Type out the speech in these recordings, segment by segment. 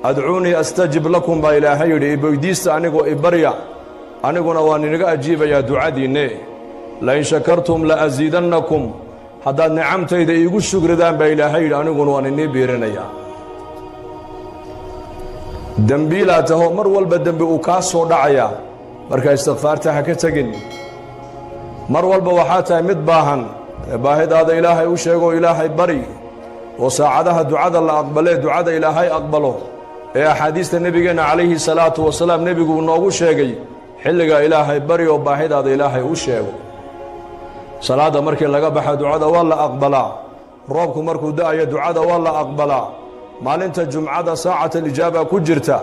adcuunii astajib lakum baa ilaahay yidhi iboydiista anigoo ibarya aniguna waan inaga ajiibayaa ducadiinne lain shakartum la asiidannakum haddaad nicamtayda iigu shugridaan baa ilaahay yidhi aniguna waan inii biirinayaa dembiilaa taho mar walba dembi uu kaa soo dhacayaa markaa istikfaarta ha ka tegin mar walba waxaa tahay mid baahan baahidaada ilaahay u sheegoo ilaahay bari oo saacadaha ducada la aqbalee ducada ilaahay aqbalo ee axaadiista nebigeenna calayhi salaatu wasalaam nebiguu noogu sheegay xilligaa ilaahay bari oo baahidaada ilaahay u sheego salaadda markii laga baxa ducada waa la aqbalaa roobku markuu da'ayo ducada waa la aqbalaa maalinta jumcada saacata alijaaba ku jirta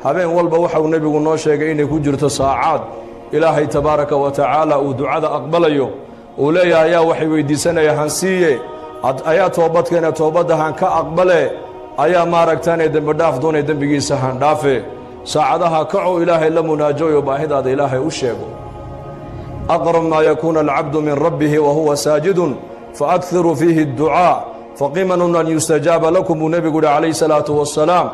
habeen walba waxauu nebigu noo sheegay inay ku jirto saacaad ilaahay tabaaraka wa tacaala uu ducada aqbalayo uu leeyahay ayaa waxay weyddiisanaya hansiiye ayaa toobadkeena toobadda han ka aqbale ayaa maaragtaanee dembidhaaf doonay dembigiisa han dhaafe saacadaha kacoo ilaahay la munaajooyo baahidaada ilaahay u sheego aqrab maa yakuuna alcabdu min rabbihi wa huwa saajidun faakhiru fiihi adducaa faqimanun an yustajaaba lakum buu nebigu yidhi calayhi salaatu wassalaam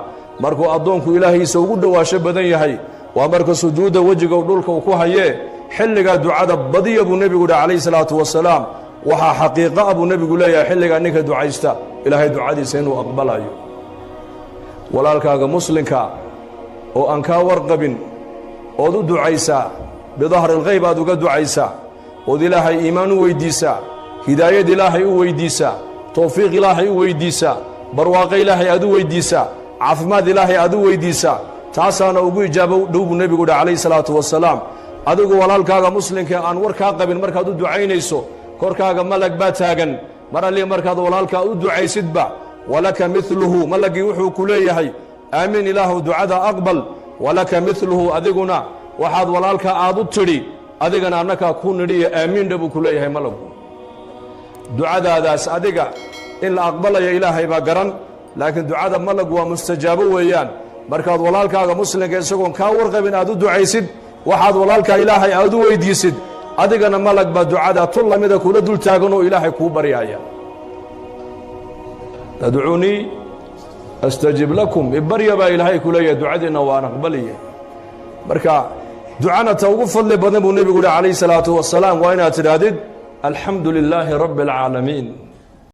markuu addoonku ilaahiisa ugu dhowaasho badan yahay waa marka sujuudda wejiga dhulka uu ku hayee xilligaa ducada badiya buu nebigu yidhi calayhi salaatu wasalaam waxaa xaqiiqa ah buu nebigu leeyahay xilligaa ninka ducaysta ilaahay ducadiisa inuu aqbalayo walaalkaaga muslimka oo aan kaa warqabin ood u ducaysaa bidahri alghayb aad uga ducaysaa ood ilaahay iimaan u weyddiisaa hidaayad ilaahay u weyddiisaa towfiiq ilaahay u weyddiisaa barwaaqo ilaahay aad u weyddiisaa caafimaad ilaahay aad u weyddiisaa taasaana ugu ijaabo dhow buu nebigu yidhi calayhi salaatu wasalaam adigu walaalkaaga muslimkae aan war kaa qabin markaad u ducaynayso korkaaga malag baa taagan mar alliya markaad walaalkaa u ducaysidba walaka midluhu malagii wuxuu ku leeyahay aamiin ilaahu ducada aqbal walaka midluhu adiguna waxaad walaalkaa aad u tidhi adigana annakaa ku nidhiya aamiindha buu ku leeyahay malagu ducadaadaas adiga in la aqbalaya ilaahay baa garan laakiin ducada malagu waa mustajaabo weeyaan markaad walaalkaaga muslimka isagoon kaa warqabin aad u ducaysid waxaad walaalkaa ilaahay aad u weyddiisid adigana malag baa ducada tun lamida kula dul taagan oo ilaahay kuu baryaaya adcuunii astajib lakum ibarya baa ilaahay ku leeyahay ducadiinna waan aqbaliye marka ducana ta ugu fadli badan buu nebigu yidhi calayhi salaatu wasalaam waa inaad tidhaahdid alxamdu lilaahi rabbi alcaalamiin